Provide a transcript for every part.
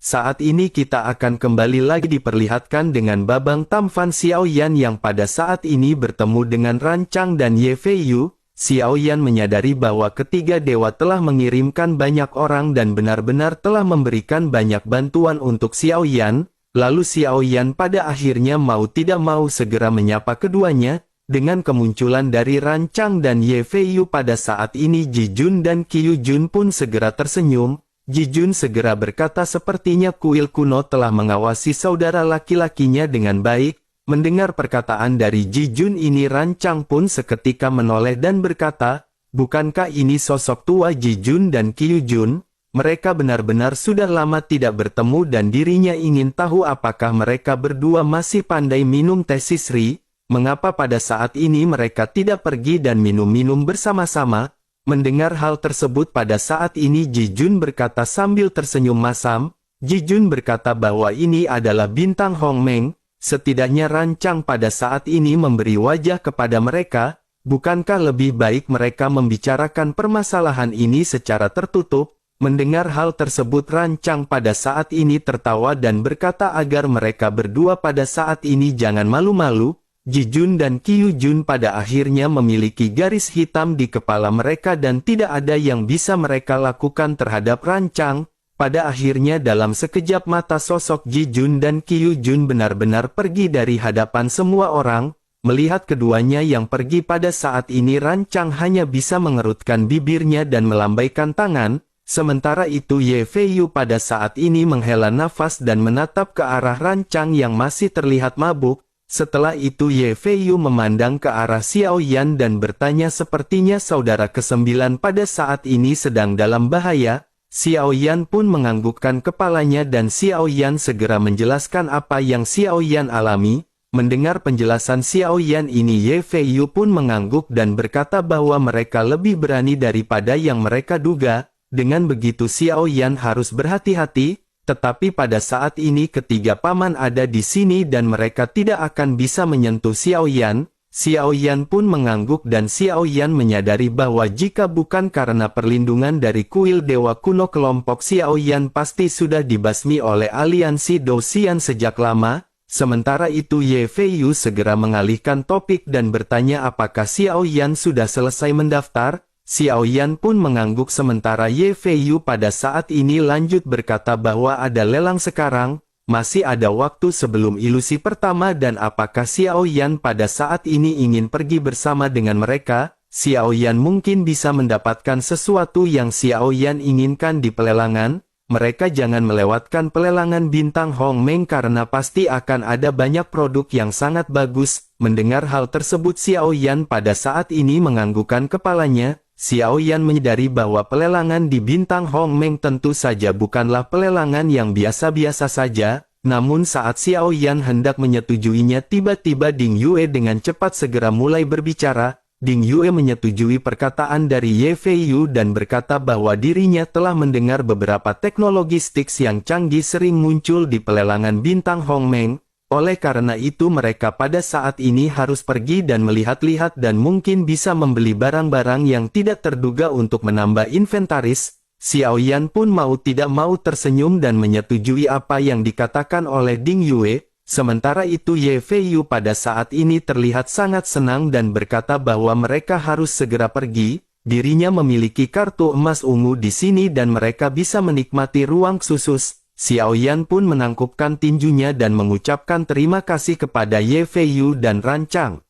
Saat ini kita akan kembali lagi diperlihatkan dengan Babang Tamfan Xiaoyan yang pada saat ini bertemu dengan Rancang dan Ye Feiyu. Xiaoyan menyadari bahwa ketiga dewa telah mengirimkan banyak orang dan benar-benar telah memberikan banyak bantuan untuk Xiaoyan. Lalu Xiaoyan pada akhirnya mau tidak mau segera menyapa keduanya. Dengan kemunculan dari Rancang dan Ye Feiyu pada saat ini Ji Jun dan Qiu Jun pun segera tersenyum. Ji Jun segera berkata sepertinya kuil kuno telah mengawasi saudara laki-lakinya dengan baik. Mendengar perkataan dari Ji Jun ini Rancang pun seketika menoleh dan berkata, bukankah ini sosok tua Ji Jun dan Qiu Jun? Mereka benar-benar sudah lama tidak bertemu dan dirinya ingin tahu apakah mereka berdua masih pandai minum teh sisri. Mengapa pada saat ini mereka tidak pergi dan minum-minum bersama-sama? Mendengar hal tersebut pada saat ini Ji Jun berkata sambil tersenyum masam. Ji Jun berkata bahwa ini adalah bintang Hongmeng. Setidaknya Rancang pada saat ini memberi wajah kepada mereka. Bukankah lebih baik mereka membicarakan permasalahan ini secara tertutup? Mendengar hal tersebut Rancang pada saat ini tertawa dan berkata agar mereka berdua pada saat ini jangan malu-malu. Ji Jun dan Qiu Jun pada akhirnya memiliki garis hitam di kepala mereka dan tidak ada yang bisa mereka lakukan terhadap Rancang. Pada akhirnya dalam sekejap mata sosok Ji Jun dan Qiu Jun benar-benar pergi dari hadapan semua orang. Melihat keduanya yang pergi pada saat ini Rancang hanya bisa mengerutkan bibirnya dan melambaikan tangan. Sementara itu Ye Feiyu pada saat ini menghela nafas dan menatap ke arah Rancang yang masih terlihat mabuk. Setelah itu Ye Feiyu memandang ke arah Xiaoyan dan bertanya sepertinya saudara ke-9 pada saat ini sedang dalam bahaya. Xiaoyan pun menganggukkan kepalanya dan Xiaoyan segera menjelaskan apa yang Xiaoyan alami. Mendengar penjelasan Xiaoyan ini Ye Feiyu pun mengangguk dan berkata bahwa mereka lebih berani daripada yang mereka duga. Dengan begitu Xiaoyan harus berhati-hati. Tetapi pada saat ini ketiga paman ada di sini dan mereka tidak akan bisa menyentuh Xiaoyan. Xiaoyan pun mengangguk dan Xiaoyan menyadari bahwa jika bukan karena perlindungan dari kuil dewa kuno kelompok Xiaoyan pasti sudah dibasmi oleh aliansi Douxian sejak lama. Sementara itu Ye Feiyu segera mengalihkan topik dan bertanya apakah Xiaoyan sudah selesai mendaftar. Xiaoyan pun mengangguk sementara Ye Feiyu pada saat ini lanjut berkata bahwa ada lelang sekarang, masih ada waktu sebelum ilusi pertama dan apakah Xiaoyan pada saat ini ingin pergi bersama dengan mereka, Xiaoyan mungkin bisa mendapatkan sesuatu yang Xiaoyan inginkan di pelelangan, mereka jangan melewatkan pelelangan bintang Hongmeng karena pasti akan ada banyak produk yang sangat bagus. Mendengar hal tersebut Xiaoyan pada saat ini menganggukkan kepalanya. Xiaoyan menyadari bahwa pelelangan di bintang Hongmeng tentu saja bukanlah pelelangan yang biasa-biasa saja, namun saat Xiaoyan hendak menyetujuinya tiba-tiba Ding Yue dengan cepat segera mulai berbicara. Ding Yue menyetujui perkataan dari Ye Feiyu dan berkata bahwa dirinya telah mendengar beberapa teknologi Styx yang canggih sering muncul di pelelangan bintang Hongmeng. Oleh karena itu mereka pada saat ini harus pergi dan melihat-lihat dan mungkin bisa membeli barang-barang yang tidak terduga untuk menambah inventaris. Xiaoyan pun mau tidak mau tersenyum dan menyetujui apa yang dikatakan oleh Ding Yue. Sementara itu Ye Feiyu pada saat ini terlihat sangat senang dan berkata bahwa mereka harus segera pergi. Dirinya memiliki kartu emas ungu di sini dan mereka bisa menikmati ruang khusus. Xiaoyan pun menangkupkan tinjunya dan mengucapkan terima kasih kepada Ye Feiyu dan Rancang.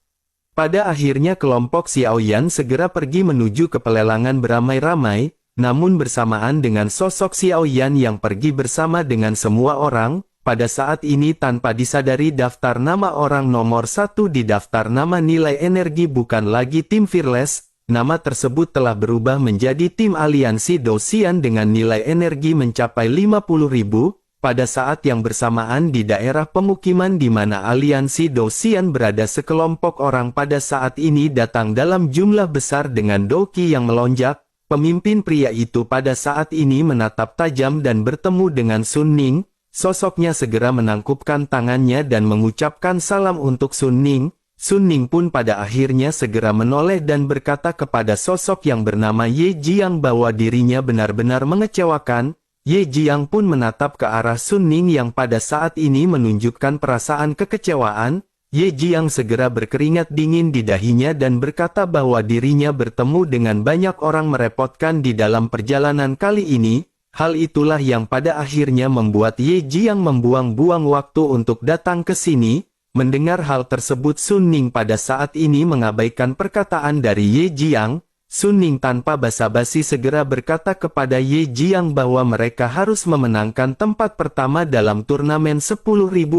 Pada akhirnya kelompok Xiaoyan segera pergi menuju ke pelelangan beramai-ramai, namun bersamaan dengan sosok Xiaoyan yang pergi bersama dengan semua orang, pada saat ini tanpa disadari daftar nama orang nomor 1 di daftar nama nilai energi bukan lagi tim Fearless. Nama tersebut telah berubah menjadi tim aliansi Douxian dengan nilai energi mencapai 50.000. Pada saat yang bersamaan di daerah pemukiman di mana aliansi Douxian berada sekelompok orang pada saat ini datang dalam jumlah besar dengan doki yang melonjak. Pemimpin pria itu pada saat ini menatap tajam dan bertemu dengan Sun Ning. Sosoknya segera menangkupkan tangannya dan mengucapkan salam untuk Sun Ning. Sun Ning pun pada akhirnya segera menoleh dan berkata kepada sosok yang bernama Ye Jiang bahwa dirinya benar-benar mengecewakan. Ye Jiang pun menatap ke arah Sun Ning yang pada saat ini menunjukkan perasaan kekecewaan. Ye Jiang segera berkeringat dingin di dahinya dan berkata bahwa dirinya bertemu dengan banyak orang merepotkan di dalam perjalanan kali ini. Hal itulah yang pada akhirnya membuat Ye Jiang membuang-buang waktu untuk datang ke sini. Mendengar hal tersebut, Sun Ning pada saat ini mengabaikan perkataan dari Ye Jiang. Sun Ning tanpa basa-basi segera berkata kepada Ye Jiang bahwa mereka harus memenangkan tempat pertama dalam turnamen 10.000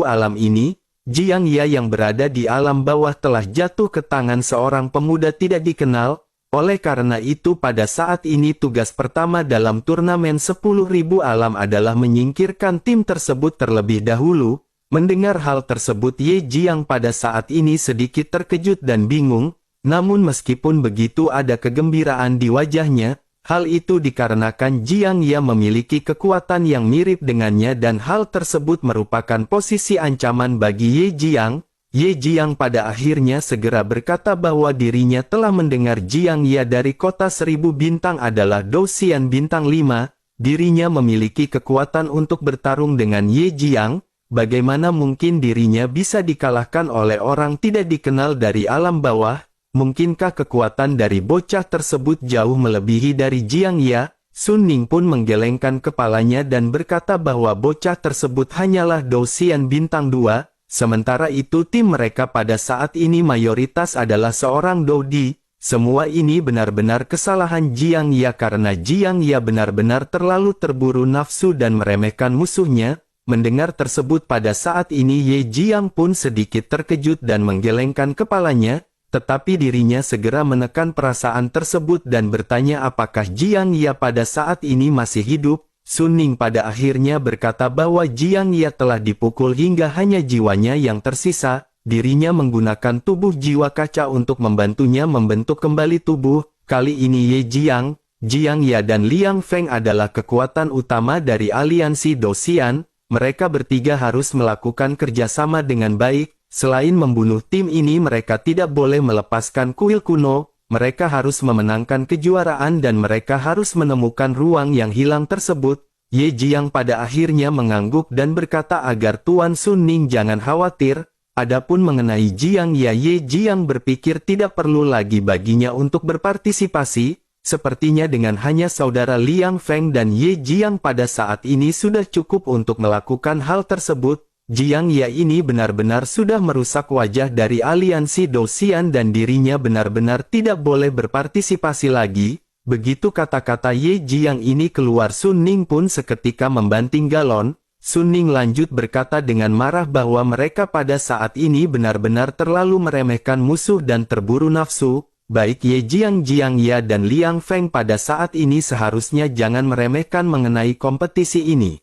alam ini. Jiang Ya yang berada di alam bawah telah jatuh ke tangan seorang pemuda tidak dikenal. Oleh karena itu pada saat ini tugas pertama dalam turnamen 10.000 alam adalah menyingkirkan tim tersebut terlebih dahulu. Mendengar hal tersebut, Ye Jiang pada saat ini sedikit terkejut dan bingung. Namun meskipun begitu ada kegembiraan di wajahnya. Hal itu dikarenakan Jiang Ya memiliki kekuatan yang mirip dengannya dan hal tersebut merupakan posisi ancaman bagi Ye Jiang. Ye Jiang pada akhirnya segera berkata bahwa dirinya telah mendengar Jiang Ya dari kota 1000 bintang adalah Dou Xian bintang 5. Dirinya memiliki kekuatan untuk bertarung dengan Ye Jiang. Bagaimana mungkin dirinya bisa dikalahkan oleh orang tidak dikenal dari alam bawah? Mungkinkah kekuatan dari bocah tersebut jauh melebihi dari Jiang Ya? Sun Ning pun menggelengkan kepalanya dan berkata bahwa bocah tersebut hanyalah Dou Xian bintang 2, sementara itu tim mereka pada saat ini mayoritas adalah seorang Dou Di. Semua ini benar-benar kesalahan Jiang Ya karena Jiang Ya benar-benar terlalu terburu nafsu dan meremehkan musuhnya. Mendengar tersebut pada saat ini Ye Jiang pun sedikit terkejut dan menggelengkan kepalanya. Tetapi dirinya segera menekan perasaan tersebut dan bertanya apakah Jiang Ya pada saat ini masih hidup. Sun Ning pada akhirnya berkata bahwa Jiang Ya telah dipukul hingga hanya jiwanya yang tersisa. Dirinya menggunakan tubuh jiwa kaca untuk membantunya membentuk kembali tubuh. Kali ini Ye Jiang, Jiang Ya dan Liang Feng adalah kekuatan utama dari aliansi Dou Xian. Mereka bertiga harus melakukan kerjasama dengan baik. Selain membunuh tim ini mereka tidak boleh melepaskan kuil kuno, mereka harus memenangkan kejuaraan dan mereka harus menemukan ruang yang hilang tersebut. Ye Jiang pada akhirnya mengangguk dan berkata agar Tuan Sun Ning jangan khawatir. Adapun mengenai Jiang Ya, Ye Jiang berpikir tidak perlu lagi baginya untuk berpartisipasi. Sepertinya dengan hanya saudara Liang Feng dan Ye Jiang pada saat ini sudah cukup untuk melakukan hal tersebut. Jiang Ya ini benar-benar sudah merusak wajah dari aliansi Dou Xian dan dirinya benar-benar tidak boleh berpartisipasi lagi. Begitu kata-kata Ye Jiang ini keluar, Sun Ning pun seketika membanting galon. Sun Ning lanjut berkata dengan marah bahwa mereka pada saat ini benar-benar terlalu meremehkan musuh dan terburu nafsu. Baik Ye Jiang, Jiang Ya dan Liang Feng pada saat ini seharusnya jangan meremehkan mengenai kompetisi ini.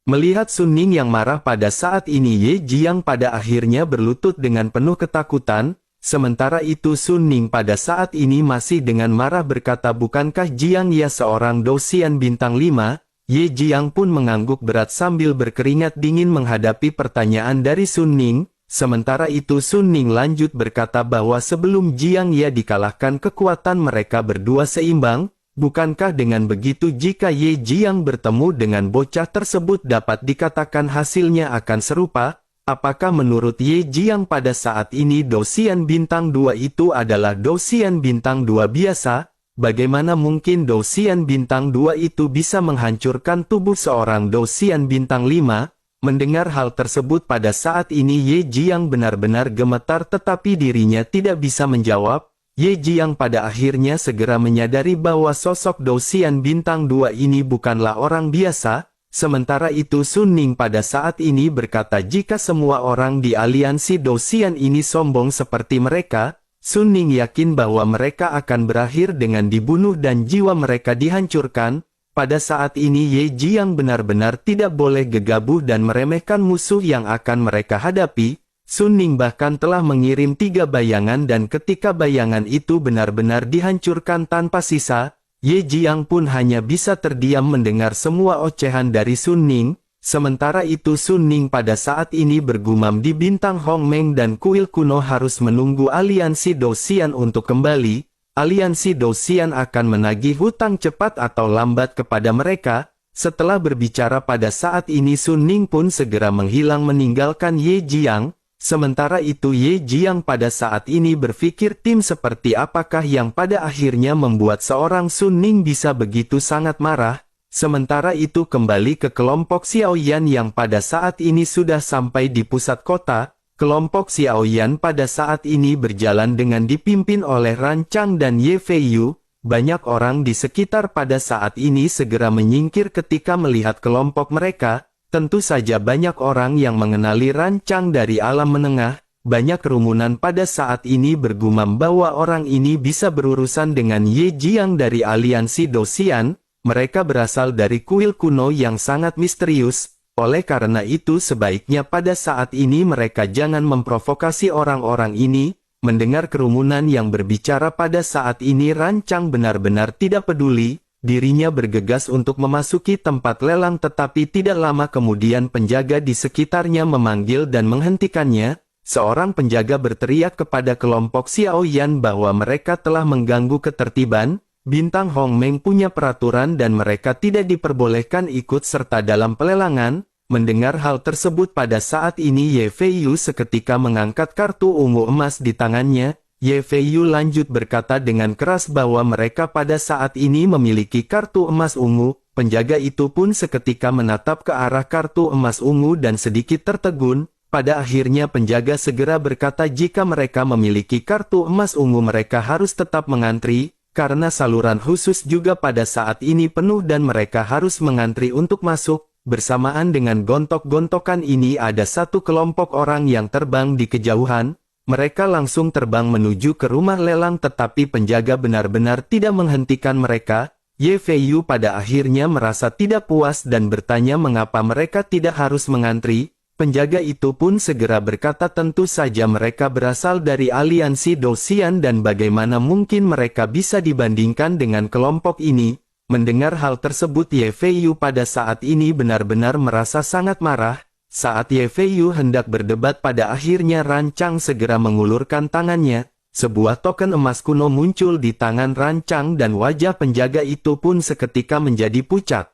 Melihat Sun Ning yang marah pada saat ini, Ye Jiang pada akhirnya berlutut dengan penuh ketakutan. Sementara itu Sun Ning pada saat ini masih dengan marah berkata, bukankah Jiang Ya seorang Dou Xian bintang 5? Ye Jiang pun mengangguk berat sambil berkeringat dingin menghadapi pertanyaan dari Sun Ning. Sementara itu Sun Ning lanjut berkata bahwa sebelum Jiang Ya dikalahkan kekuatan mereka berdua seimbang. Bukankah dengan begitu jika Ye Jiang bertemu dengan bocah tersebut dapat dikatakan hasilnya akan serupa? Apakah menurut Ye Jiang pada saat ini Dou Xian bintang 2 itu adalah Dou Xian bintang 2 biasa? Bagaimana mungkin Dou Xian bintang 2 itu bisa menghancurkan tubuh seorang Dou Xian bintang 5? Mendengar hal tersebut pada saat ini Ye Jiang benar-benar gemetar tetapi dirinya tidak bisa menjawab. Ye Jiang pada akhirnya segera menyadari bahwa sosok Dou Xian bintang 2 ini bukanlah orang biasa. Sementara itu Sun Ning pada saat ini berkata jika semua orang di aliansi Dou Xian ini sombong seperti mereka, Sun Ning yakin bahwa mereka akan berakhir dengan dibunuh dan jiwa mereka dihancurkan. Pada saat ini Ye Jiang benar-benar tidak boleh gegabah dan meremehkan musuh yang akan mereka hadapi. Sun Ning bahkan telah mengirim 3 bayangan dan ketika bayangan itu benar-benar dihancurkan tanpa sisa, Ye Jiang pun hanya bisa terdiam mendengar semua ocehan dari Sun Ning. Sementara itu Sun Ning pada saat ini bergumam di bintang Hong Meng dan kuil kuno harus menunggu aliansi Dou Xian untuk kembali. Aliansi Dou Xian akan menagih hutang cepat atau lambat kepada mereka. Setelah berbicara pada saat ini Sun Ning pun segera menghilang meninggalkan Ye Jiang. Sementara itu Ye Jiang pada saat ini berpikir tim seperti apakah yang pada akhirnya membuat seorang Sun Ning bisa begitu sangat marah. Sementara itu kembali ke kelompok Xiaoyan yang pada saat ini sudah sampai di pusat kota. Kelompok Xiaoyan pada saat ini berjalan dengan dipimpin oleh Ran Chang dan Ye Feiyu. Banyak orang di sekitar pada saat ini segera menyingkir ketika melihat kelompok mereka. Tentu saja banyak orang yang mengenali Ran Chang dari alam menengah. Banyak kerumunan pada saat ini bergumam bahwa orang ini bisa berurusan dengan Ye Jiang dari aliansi Dosian. Mereka berasal dari kuil kuno yang sangat misterius. Oleh karena itu sebaiknya pada saat ini mereka jangan memprovokasi orang-orang ini. Mendengar kerumunan yang berbicara pada saat ini Ran Chang benar-benar tidak peduli. Dirinya bergegas untuk memasuki tempat lelang tetapi tidak lama kemudian penjaga di sekitarnya memanggil dan menghentikannya. Seorang penjaga berteriak kepada kelompok Xiaoyan bahwa mereka telah mengganggu ketertiban. Bintang Hongmeng punya peraturan dan mereka tidak diperbolehkan ikut serta dalam pelelangan. Mendengar hal tersebut pada saat ini Ye Feiyu seketika mengangkat kartu ungu emas di tangannya. Ye Feiyu lanjut berkata dengan keras bahwa mereka pada saat ini memiliki kartu emas ungu. Penjaga itu pun seketika menatap ke arah kartu emas ungu dan sedikit tertegun. Pada akhirnya penjaga segera berkata jika mereka memiliki kartu emas ungu mereka harus tetap mengantri. Karena saluran khusus juga pada saat ini penuh dan mereka harus mengantri untuk masuk. Bersamaan dengan gontok-gontokan ini ada satu kelompok orang yang terbang di kejauhan. Mereka langsung terbang menuju ke rumah lelang tetapi penjaga benar-benar tidak menghentikan mereka. Ye Feiyu pada akhirnya merasa tidak puas dan bertanya mengapa mereka tidak harus mengantri. Penjaga itu pun segera berkata tentu saja mereka berasal dari aliansi Dosian dan bagaimana mungkin mereka bisa dibandingkan dengan kelompok ini. Mendengar hal tersebut Ye Feiyu pada saat ini benar-benar merasa sangat marah. Saat Ye Feiyu hendak berdebat pada akhirnya Ran Chang segera mengulurkan tangannya. Sebuah token emas kuno muncul di tangan Ran Chang dan wajah penjaga itu pun seketika menjadi pucat.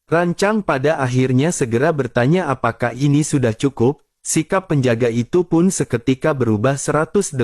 Ran Chang pada akhirnya segera bertanya apakah ini sudah cukup. Sikap penjaga itu pun seketika berubah 180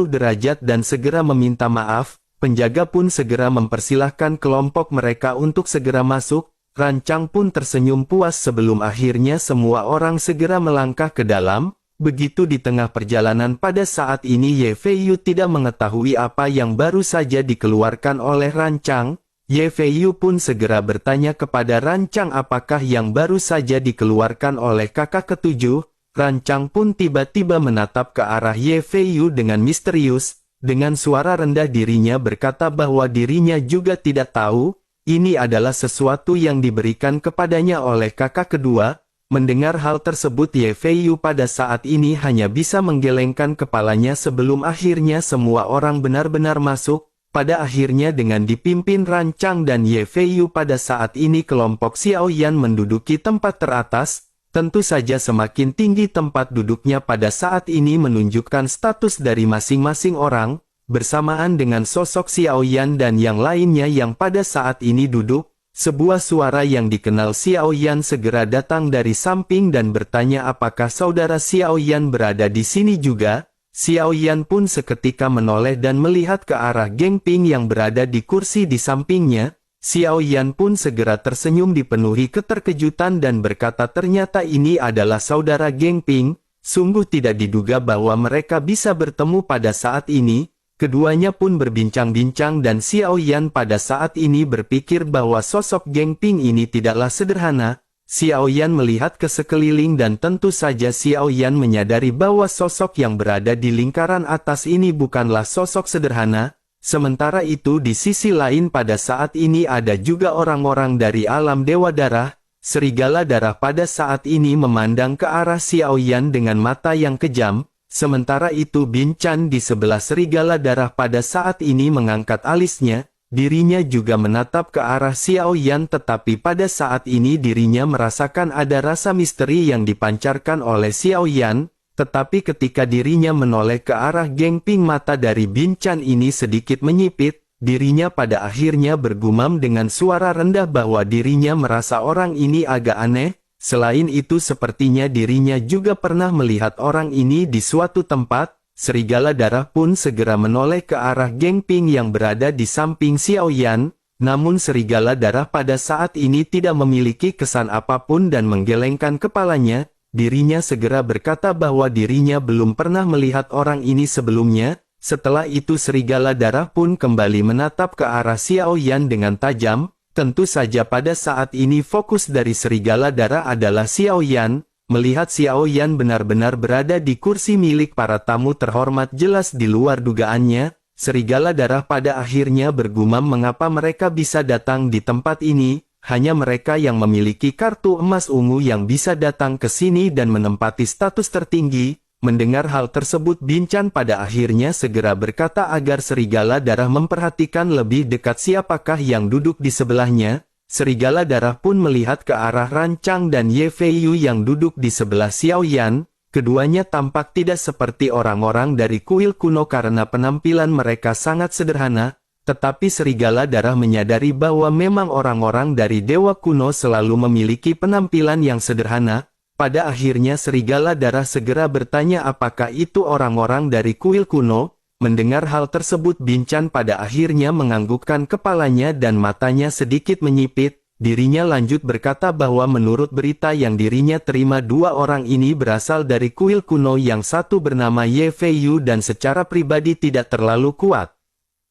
derajat dan segera meminta maaf. Penjaga pun segera mempersilahkan kelompok mereka untuk segera masuk. Ran Chang pun tersenyum puas sebelum akhirnya semua orang segera melangkah ke dalam. Begitu di tengah perjalanan pada saat ini Ye Feiyu tidak mengetahui apa yang baru saja dikeluarkan oleh Ran Chang. Ye Feiyu pun segera bertanya kepada Ran Chang apakah yang baru saja dikeluarkan oleh kakak ketujuh. Ran Chang pun tiba-tiba menatap ke arah Ye Feiyu dengan misterius. Dengan suara rendah dirinya berkata bahwa dirinya juga tidak tahu. Ini adalah sesuatu yang diberikan kepadanya oleh kakak kedua. Mendengar hal tersebut Ye Feiyu pada saat ini hanya bisa menggelengkan kepalanya sebelum akhirnya semua orang benar-benar masuk. Pada akhirnya dengan dipimpin Ran Chang dan Ye Feiyu pada saat ini kelompok Xiaoyan menduduki tempat teratas. Tentu saja semakin tinggi tempat duduknya pada saat ini menunjukkan status dari masing-masing orang. Bersamaan dengan sosok Xiaoyan dan yang lainnya yang pada saat ini duduk. Sebuah suara yang dikenal Xiaoyan segera datang dari samping dan bertanya apakah saudara Xiaoyan berada di sini juga. Xiaoyan pun seketika menoleh dan melihat ke arah Geng Ping yang berada di kursi di sampingnya. Xiaoyan pun segera tersenyum dipenuhi keterkejutan dan berkata ternyata ini adalah saudara Geng Ping. Sungguh tidak diduga bahwa mereka bisa bertemu pada saat ini. Keduanya pun berbincang-bincang dan Xiaoyan pada saat ini berpikir bahwa sosok Geng Ping ini tidaklah sederhana. Xiaoyan melihat ke sekeliling dan tentu saja Xiaoyan menyadari bahwa sosok yang berada di lingkaran atas ini bukanlah sosok sederhana. Sementara itu di sisi lain pada saat ini ada juga orang-orang dari alam Dewa Darah. Serigala Darah pada saat ini memandang ke arah Xiaoyan dengan mata yang kejam. Sementara itu Bin Chan di sebelah Serigala Darah pada saat ini mengangkat alisnya. Dirinya juga menatap ke arah Xiaoyan tetapi pada saat ini dirinya merasakan ada rasa misteri yang dipancarkan oleh Xiaoyan. Tetapi ketika dirinya menoleh ke arah Geng Ping mata dari Bin Chan ini sedikit menyipit. dirinya pada akhirnya bergumam dengan suara rendah bahwa dirinya merasa orang ini agak aneh. Selain itu sepertinya dirinya juga pernah melihat orang ini di suatu tempat. Serigala darah pun segera menoleh ke arah Geng Ping yang berada di samping Xiao Yan. Namun serigala darah pada saat ini tidak memiliki kesan apapun dan menggelengkan kepalanya. Dirinya segera berkata bahwa dirinya belum pernah melihat orang ini sebelumnya. Setelah itu serigala darah pun kembali menatap ke arah Xiao Yan dengan tajam. Tentu saja pada saat ini fokus dari serigala darah adalah Xiao Yan. Melihat Xiao Yan benar-benar berada di kursi milik para tamu terhormat jelas di luar dugaannya, serigala darah pada akhirnya bergumam mengapa mereka bisa datang di tempat ini. Hanya mereka yang memiliki kartu emas ungu yang bisa datang ke sini dan menempati status tertinggi. Mendengar hal tersebut, Bin Chan pada akhirnya segera berkata agar serigala darah memperhatikan lebih dekat siapakah yang duduk di sebelahnya. Serigala darah pun melihat ke arah Ran Chang dan Ye Fei Yu yang duduk di sebelah Xiao Yan. Keduanya tampak tidak seperti orang-orang dari kuil kuno karena penampilan mereka sangat sederhana. Tetapi serigala darah menyadari bahwa memang orang-orang dari dewa kuno selalu memiliki penampilan yang sederhana. Pada akhirnya serigala darah segera bertanya apakah itu orang-orang dari kuil kuno. Mendengar hal tersebut, Bin Chan pada akhirnya menganggukkan kepalanya dan matanya sedikit menyipit. Dirinya lanjut berkata bahwa menurut berita yang dirinya terima, dua orang ini berasal dari kuil kuno, yang satu bernama Ye Fei Yu dan secara pribadi tidak terlalu kuat.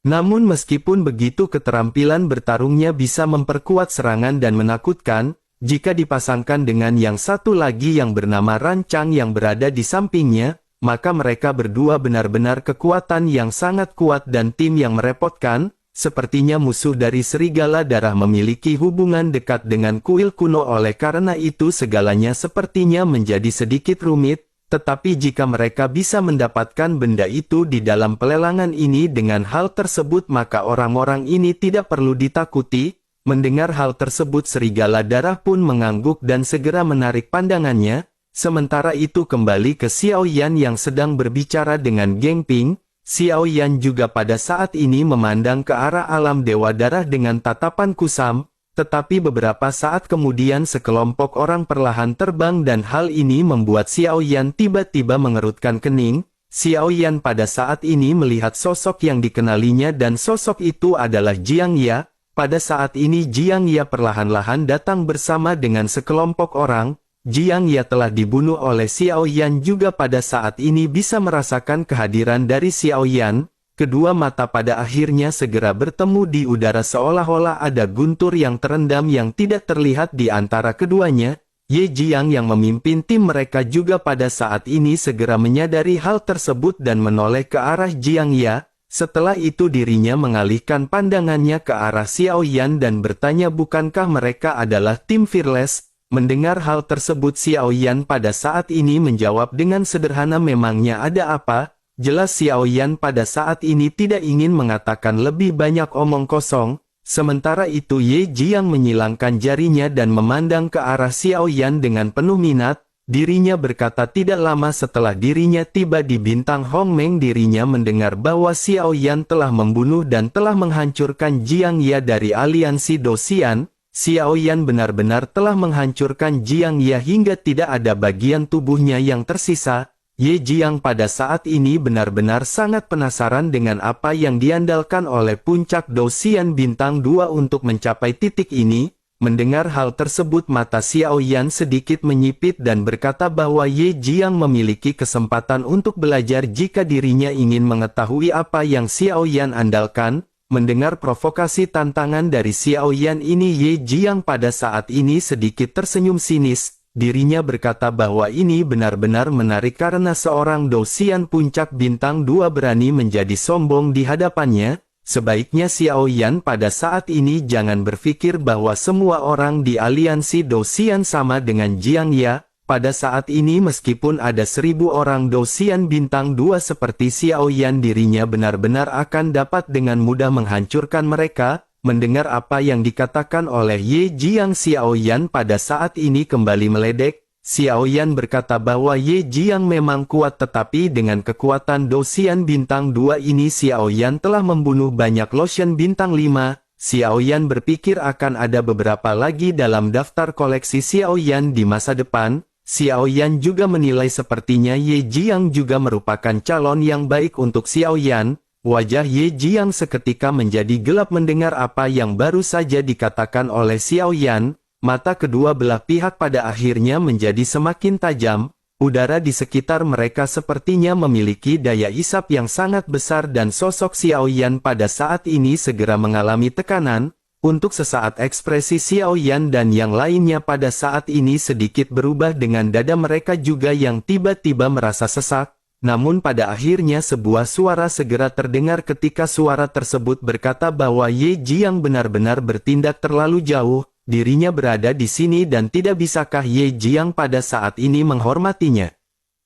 Namun meskipun begitu, keterampilan bertarungnya bisa memperkuat serangan dan menakutkan. Jika dipasangkan dengan yang satu lagi yang bernama Ran Chang yang berada di sampingnya, maka mereka berdua benar-benar kekuatan yang sangat kuat dan tim yang merepotkan. Sepertinya musuh dari serigala darah memiliki hubungan dekat dengan kuil kuno, oleh karena itu segalanya sepertinya menjadi sedikit rumit. Tetapi jika mereka bisa mendapatkan benda itu di dalam pelelangan ini dengan hal tersebut, maka orang-orang ini tidak perlu ditakuti. Mendengar hal tersebut, serigala darah pun mengangguk dan segera menarik pandangannya. Sementara itu kembali ke Xiao Yan yang sedang berbicara dengan Geng Ping. Xiao Yan juga pada saat ini memandang ke arah alam dewa darah dengan tatapan kusam. Tetapi beberapa saat kemudian sekelompok orang perlahan terbang dan hal ini membuat Xiao Yan tiba-tiba mengerutkan kening. Xiao Yan pada saat ini melihat sosok yang dikenalinya dan sosok itu adalah Jiang Ya. Pada saat ini Jiang Ya perlahan-lahan datang bersama dengan sekelompok orang. Jiang Ya telah dibunuh oleh Xiao Yan juga pada saat ini bisa merasakan kehadiran dari Xiao Yan. Kedua mata pada akhirnya segera bertemu di udara seolah-olah ada guntur yang terendam yang tidak terlihat di antara keduanya. Ye Jiang yang memimpin tim mereka juga pada saat ini segera menyadari hal tersebut dan menoleh ke arah Jiang Ya. Setelah itu dirinya mengalihkan pandangannya ke arah Xiao Yan dan bertanya bukankah mereka adalah tim Fearless. Mendengar hal tersebut, Xiao Yan pada saat ini menjawab dengan sederhana, memangnya ada apa? Jelas Xiao Yan pada saat ini tidak ingin mengatakan lebih banyak omong kosong. Sementara itu Ye Jiang menyilangkan jarinya dan memandang ke arah Xiao Yan dengan penuh minat. Dirinya berkata tidak lama setelah dirinya tiba di Bintang Hongmeng, dirinya mendengar bahwa Xiao Yan telah membunuh dan telah menghancurkan Jiang Ya dari aliansi Dosian. Xiao Yan benar-benar telah menghancurkan Jiang Ya hingga tidak ada bagian tubuhnya yang tersisa. Ye Jiang pada saat ini benar-benar sangat penasaran dengan apa yang diandalkan oleh puncak Dosian Bintang 2 untuk mencapai titik ini. Mendengar hal tersebut, mata Xiao Yan sedikit menyipit dan berkata bahwa Ye Jiang memiliki kesempatan untuk belajar jika dirinya ingin mengetahui apa yang Xiao Yan andalkan. Mendengar provokasi tantangan dari Xiao Yan ini, Ye Jiang pada saat ini sedikit tersenyum sinis. Dirinya berkata bahwa ini benar-benar menarik karena seorang Dosian puncak Bintang 2 berani menjadi sombong di hadapannya. Sebaiknya Xiao Yan pada saat ini jangan berpikir bahwa semua orang di aliansi Dosian sama dengan Jiang Ya. Pada saat ini meskipun ada 1000 orang Dosian Bintang 2 seperti Xiao Yan, dirinya benar-benar akan dapat dengan mudah menghancurkan mereka. Mendengar apa yang dikatakan oleh Ye Jiang, Xiao Yan pada saat ini kembali meledek. Xiao Yan berkata bahwa Ye Jiang memang kuat, tetapi dengan kekuatan Dosian bintang 2 ini Xiao Yan telah membunuh banyak Lotion bintang 5. Xiao Yan berpikir akan ada beberapa lagi dalam daftar koleksi Xiao Yan di masa depan. Xiao Yan juga menilai sepertinya Ye Jiang juga merupakan calon yang baik untuk Xiao Yan. Wajah Ye Jiang seketika menjadi gelap mendengar apa yang baru saja dikatakan oleh Xiao Yan. Mata kedua belah pihak pada akhirnya menjadi semakin tajam. Udara di sekitar mereka sepertinya memiliki daya isap yang sangat besar dan sosok Xiao Yan pada saat ini segera mengalami tekanan. Untuk sesaat ekspresi Xiao Yan dan yang lainnya pada saat ini sedikit berubah dengan dada mereka juga yang tiba-tiba merasa sesak. Namun pada akhirnya sebuah suara segera terdengar ketika suara tersebut berkata bahwa Ye Jiang benar-benar bertindak terlalu jauh. Dirinya berada di sini dan tidak bisakah Ye Jiang pada saat ini menghormatinya?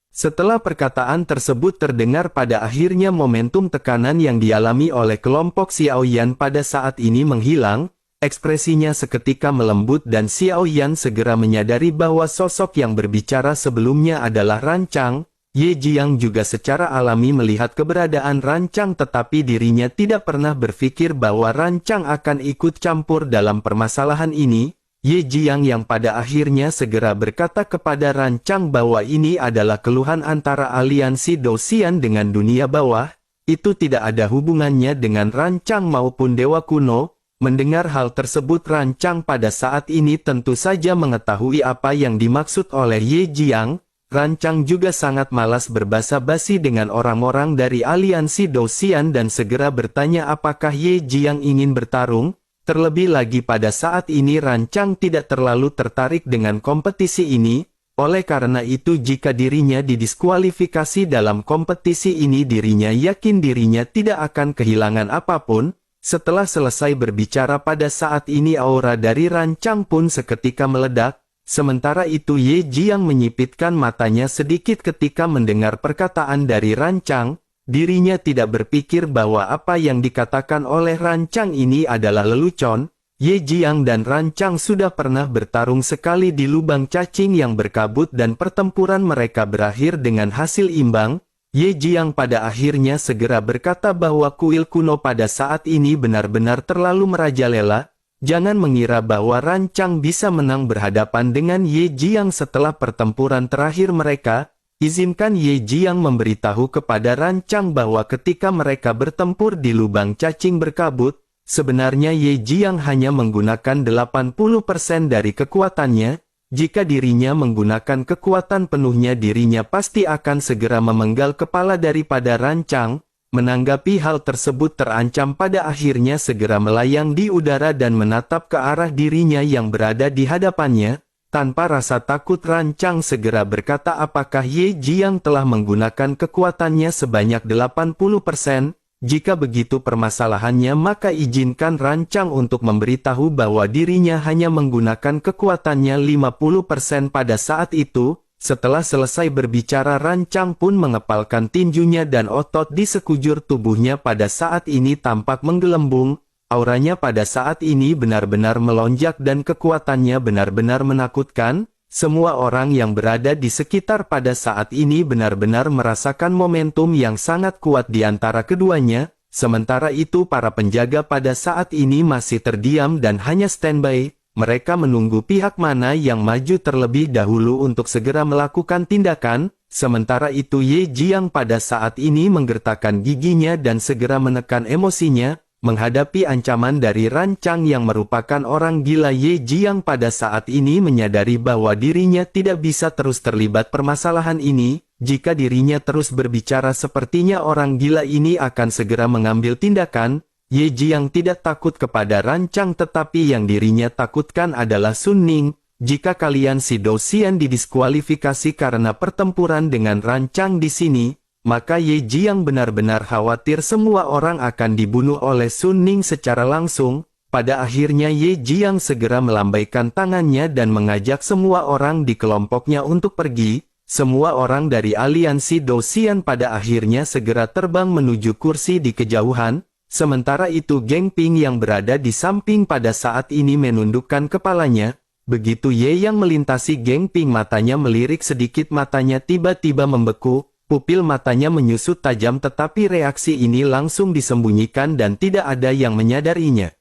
Setelah perkataan tersebut terdengar pada akhirnya momentum tekanan yang dialami oleh kelompok Xiao Yan pada saat ini menghilang, ekspresinya seketika melembut dan Xiao Yan segera menyadari bahwa sosok yang berbicara sebelumnya adalah Rancang. Ye Jiang juga secara alami melihat keberadaan Rancang tetapi dirinya tidak pernah berpikir bahwa Rancang akan ikut campur dalam permasalahan ini. Ye Jiang yang pada akhirnya segera berkata kepada Rancang bahwa ini adalah keluhan antara aliansi Dosian dengan dunia bawah. Itu tidak ada hubungannya dengan Rancang maupun Dewa Kuno. Mendengar hal tersebut Rancang pada saat ini tentu saja mengetahui apa yang dimaksud oleh Ye Jiang. Rancang juga sangat malas berbasa-basi dengan orang-orang dari aliansi Dosian dan segera bertanya apakah Ye Jiang ingin bertarung. Terlebih lagi pada saat ini Rancang tidak terlalu tertarik dengan kompetisi ini. Oleh karena itu jika dirinya didiskualifikasi dalam kompetisi ini dirinya yakin dirinya tidak akan kehilangan apapun. Setelah selesai berbicara pada saat ini aura dari Rancang pun seketika meledak. Sementara itu Ye Jiang menyipitkan matanya sedikit ketika mendengar perkataan dari Rancang. Dirinya tidak berpikir bahwa apa yang dikatakan oleh Rancang ini adalah lelucon. Ye Jiang dan Rancang sudah pernah bertarung sekali di lubang cacing yang berkabut dan pertempuran mereka berakhir dengan hasil imbang. Ye Jiang pada akhirnya segera berkata bahwa kuil kuno pada saat ini benar-benar terlalu merajalela. Jangan mengira bahwa Rancang bisa menang berhadapan dengan Ye Jiang setelah pertempuran terakhir mereka. Izinkan Ye Jiang memberitahu kepada Rancang bahwa ketika mereka bertempur di lubang cacing berkabut, sebenarnya Ye Jiang hanya menggunakan 80% dari kekuatannya. Jika dirinya menggunakan kekuatan penuhnya dirinya pasti akan segera memenggal kepala daripada Rancang. Menanggapi hal tersebut terancam pada akhirnya segera melayang di udara dan menatap ke arah dirinya yang berada di hadapannya. Tanpa rasa takut Rancang segera berkata apakah Ye Jiang telah menggunakan kekuatannya sebanyak 80%? Jika begitu permasalahannya maka izinkan Rancang untuk memberitahu bahwa dirinya hanya menggunakan kekuatannya 50% pada saat itu. Setelah selesai berbicara Rancang pun mengepalkan tinjunya dan otot di sekujur tubuhnya pada saat ini tampak menggelembung. Auranya pada saat ini benar-benar melonjak dan kekuatannya benar-benar menakutkan. Semua orang yang berada di sekitar pada saat ini benar-benar merasakan momentum yang sangat kuat di antara keduanya. Sementara itu para penjaga pada saat ini masih terdiam dan hanya standby. Mereka menunggu pihak mana yang maju terlebih dahulu untuk segera melakukan tindakan. Sementara itu Ye Jiang pada saat ini menggertakkan giginya dan segera menekan emosinya. Menghadapi ancaman dari Rancang yang merupakan orang gila Ye Jiang pada saat ini menyadari bahwa dirinya tidak bisa terus terlibat permasalahan ini. Jika dirinya terus berbicara sepertinya orang gila ini akan segera mengambil tindakan. Ye Jiang tidak takut kepada Rancang tetapi yang dirinya takutkan adalah Sun Ning. Jika kalian si Dosian didiskualifikasi karena pertempuran dengan Rancang di sini, maka Ye Jiang benar-benar khawatir semua orang akan dibunuh oleh Sun Ning secara langsung. Pada akhirnya Ye Jiang segera melambaikan tangannya dan mengajak semua orang di kelompoknya untuk pergi. Semua orang dari aliansi Dosian pada akhirnya segera terbang menuju kursi di kejauhan. Sementara itu Geng Ping yang berada di samping pada saat ini menundukkan kepalanya. Begitu Ye yang melintasi Geng Ping, matanya melirik sedikit, matanya tiba-tiba membeku, pupil matanya menyusut tajam, tetapi reaksi ini langsung disembunyikan dan tidak ada yang menyadarinya.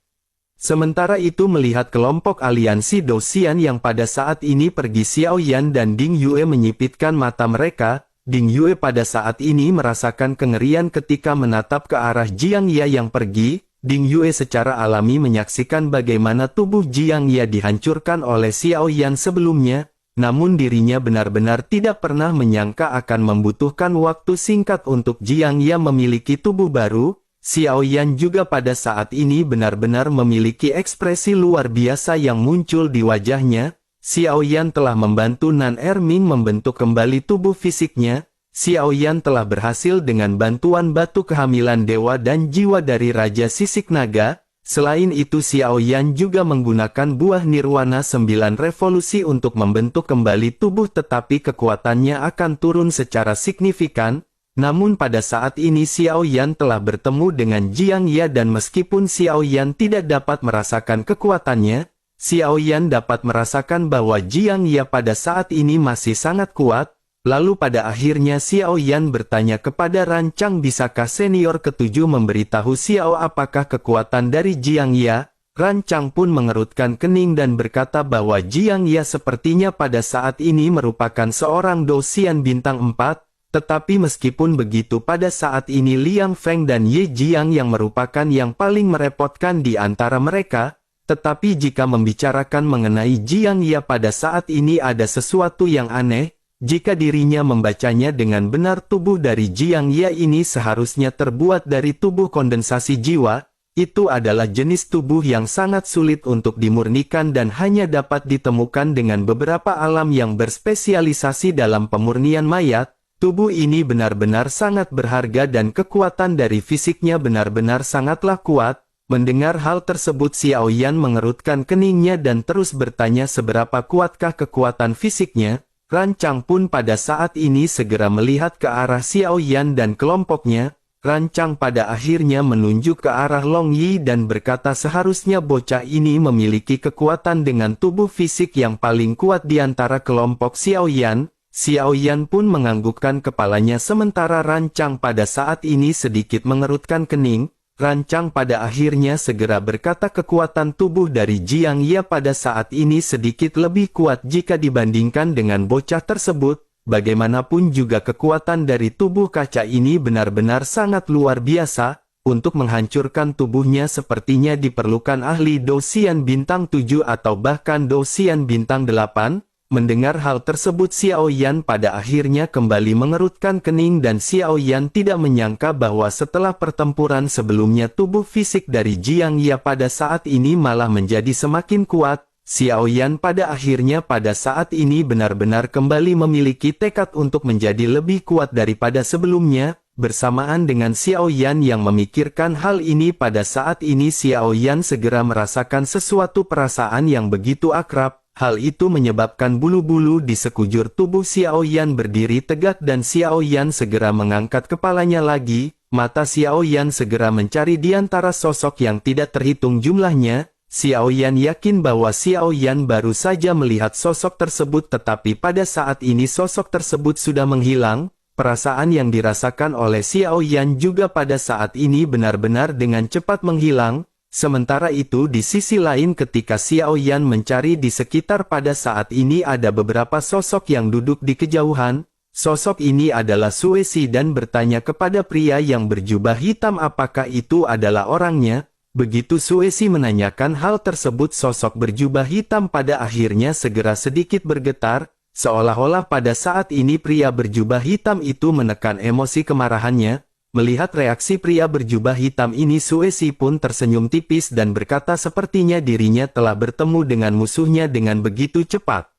Sementara itu melihat kelompok aliansi Dosian yang pada saat ini pergi, Xiao Yan dan Ding Yue menyipitkan mata mereka. Ding Yue pada saat ini merasakan kengerian ketika menatap ke arah Jiang Ya yang pergi. Ding Yue secara alami menyaksikan bagaimana tubuh Jiang Ya dihancurkan oleh Xiao Yan sebelumnya, namun dirinya benar-benar tidak pernah menyangka akan membutuhkan waktu singkat untuk Jiang Ya memiliki tubuh baru. Xiao Yan juga pada saat ini benar-benar memiliki ekspresi luar biasa yang muncul di wajahnya. Xiao Yan telah membantu Nan Erming membentuk kembali tubuh fisiknya. Xiao Yan telah berhasil dengan bantuan batu kehamilan dewa dan jiwa dari Raja Sisik Naga. Selain itu Xiao Yan juga menggunakan buah nirwana 9 revolusi untuk membentuk kembali tubuh, tetapi kekuatannya akan turun secara signifikan. Namun pada saat ini Xiao Yan telah bertemu dengan Jiang Ya dan meskipun Xiao Yan tidak dapat merasakan kekuatannya, Xiao Yan dapat merasakan bahwa Jiang Ya pada saat ini masih sangat kuat. Lalu pada akhirnya Xiao Yan bertanya kepada Rancang, bisakah senior ketujuh memberitahu Xiao apakah kekuatan dari Jiang Ya? Rancang pun mengerutkan kening dan berkata bahwa Jiang Ya sepertinya pada saat ini merupakan seorang Dosian bintang 4. Tetapi meskipun begitu pada saat ini Liang Feng dan Ye Jiang yang merupakan yang paling merepotkan di antara mereka, tetapi jika membicarakan mengenai Jiang Ya pada saat ini ada sesuatu yang aneh, jika dirinya membacanya dengan benar tubuh dari Jiang Ya ini seharusnya terbuat dari tubuh kondensasi jiwa, itu adalah jenis tubuh yang sangat sulit untuk dimurnikan dan hanya dapat ditemukan dengan beberapa alam yang berspesialisasi dalam pemurnian mayat. Tubuh ini benar-benar sangat berharga dan kekuatan dari fisiknya benar-benar sangatlah kuat. Mendengar hal tersebut Xiao Yan mengerutkan keningnya dan terus bertanya seberapa kuatkah kekuatan fisiknya. Rancang pun pada saat ini segera melihat ke arah Xiao Yan dan kelompoknya. Rancang pada akhirnya menunjuk ke arah Long Yi dan berkata seharusnya bocah ini memiliki kekuatan dengan tubuh fisik yang paling kuat di antara kelompok Xiao Yan. Xiao Yan pun menganggukkan kepalanya sementara Rancang pada saat ini sedikit mengerutkan kening. Rancang pada akhirnya segera berkata kekuatan tubuh dari Jiang Ya pada saat ini sedikit lebih kuat jika dibandingkan dengan bocah tersebut. Bagaimanapun juga kekuatan dari tubuh kaca ini benar-benar sangat luar biasa. Untuk menghancurkan tubuhnya sepertinya diperlukan ahli Dosian bintang 7 atau bahkan Dosian bintang 8. Mendengar hal tersebut Xiao Yan pada akhirnya kembali mengerutkan kening dan Xiao Yan tidak menyangka bahwa setelah pertempuran sebelumnya tubuh fisik dari Jiang Ya pada saat ini malah menjadi semakin kuat. Xiao Yan pada akhirnya pada saat ini benar-benar kembali memiliki tekad untuk menjadi lebih kuat daripada sebelumnya. Bersamaan dengan Xiao Yan yang memikirkan hal ini pada saat ini Xiao Yan segera merasakan sesuatu perasaan yang begitu akrab. Hal itu menyebabkan bulu-bulu di sekujur tubuh Xiao Yan berdiri tegak dan Xiao Yan segera mengangkat kepalanya lagi. Mata Xiao Yan segera mencari di antara sosok yang tidak terhitung jumlahnya. Xiao Yan yakin bahwa Xiao Yan baru saja melihat sosok tersebut tetapi pada saat ini sosok tersebut sudah menghilang. Perasaan yang dirasakan oleh Xiao Yan juga pada saat ini benar-benar dengan cepat menghilang. Sementara itu di sisi lain ketika Xiao Yan mencari di sekitar pada saat ini ada beberapa sosok yang duduk di kejauhan. Sosok ini adalah Suesi dan bertanya kepada pria yang berjubah hitam apakah itu adalah orangnya. Begitu Suesi menanyakan hal tersebut sosok berjubah hitam pada akhirnya segera sedikit bergetar. Seolah-olah pada saat ini pria berjubah hitam itu menekan emosi kemarahannya. Melihat reaksi pria berjubah hitam ini Suesi pun tersenyum tipis dan berkata sepertinya dirinya telah bertemu dengan musuhnya dengan begitu cepat.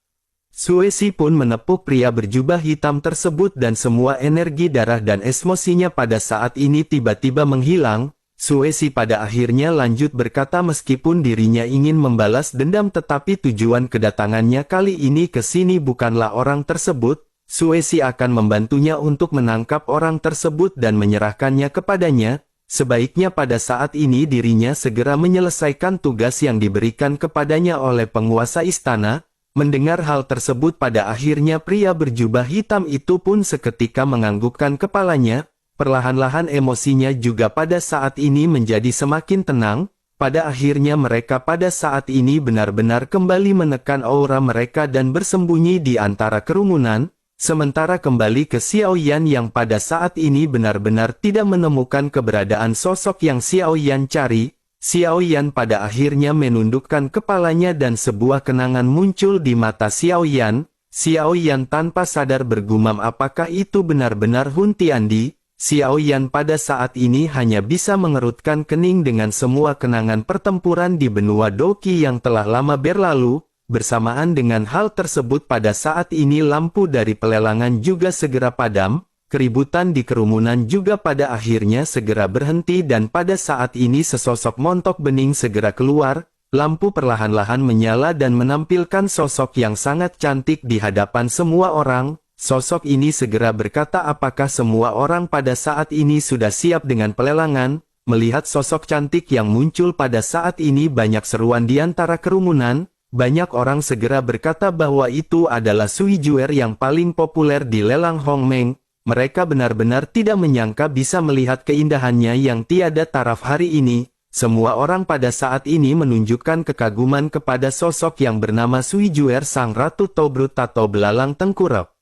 Suesi pun menepuk pria berjubah hitam tersebut dan semua energi darah dan emosinya pada saat ini tiba-tiba menghilang. Suesi pada akhirnya lanjut berkata meskipun dirinya ingin membalas dendam tetapi tujuan kedatangannya kali ini ke sini bukanlah orang tersebut. Suesi akan membantunya untuk menangkap orang tersebut dan menyerahkannya kepadanya. sebaiknya pada saat ini dirinya segera menyelesaikan tugas yang diberikan kepadanya oleh penguasa istana. Mendengar hal tersebut pada akhirnya pria berjubah hitam itu pun seketika menganggukkan kepalanya, perlahan-lahan emosinya juga pada saat ini menjadi semakin tenang. Pada akhirnya mereka pada saat ini benar-benar kembali menekan aura mereka dan bersembunyi di antara kerumunan, sementara kembali ke Xiao Yan yang pada saat ini benar-benar tidak menemukan keberadaan sosok yang Xiao Yan cari. Xiao Yan pada akhirnya menundukkan kepalanya dan sebuah kenangan muncul di mata Xiao Yan. Xiao Yan tanpa sadar bergumam apakah itu benar-benar Hun Tiandi. Xiao Yan pada saat ini hanya bisa mengerutkan kening dengan semua kenangan pertempuran di benua Doqi yang telah lama berlalu. Bersamaan dengan hal tersebut pada saat ini lampu dari pelelangan juga segera padam. Keributan di kerumunan juga pada akhirnya segera berhenti dan pada saat ini sesosok montok bening segera keluar, lampu perlahan-lahan menyala dan menampilkan sosok yang sangat cantik di hadapan semua orang. Sosok ini segera berkata apakah semua orang pada saat ini sudah siap dengan pelelangan. Melihat sosok cantik yang muncul pada saat ini banyak seruan di antara kerumunan. Banyak orang segera berkata bahwa itu adalah Sui Juer yang paling populer di lelang Hongmeng. Mereka benar-benar tidak menyangka bisa melihat keindahannya yang tiada taraf hari ini. Semua orang pada saat ini menunjukkan kekaguman kepada sosok yang bernama Sui Juer sang Ratu Tobrut atau Belalang Tengkurap.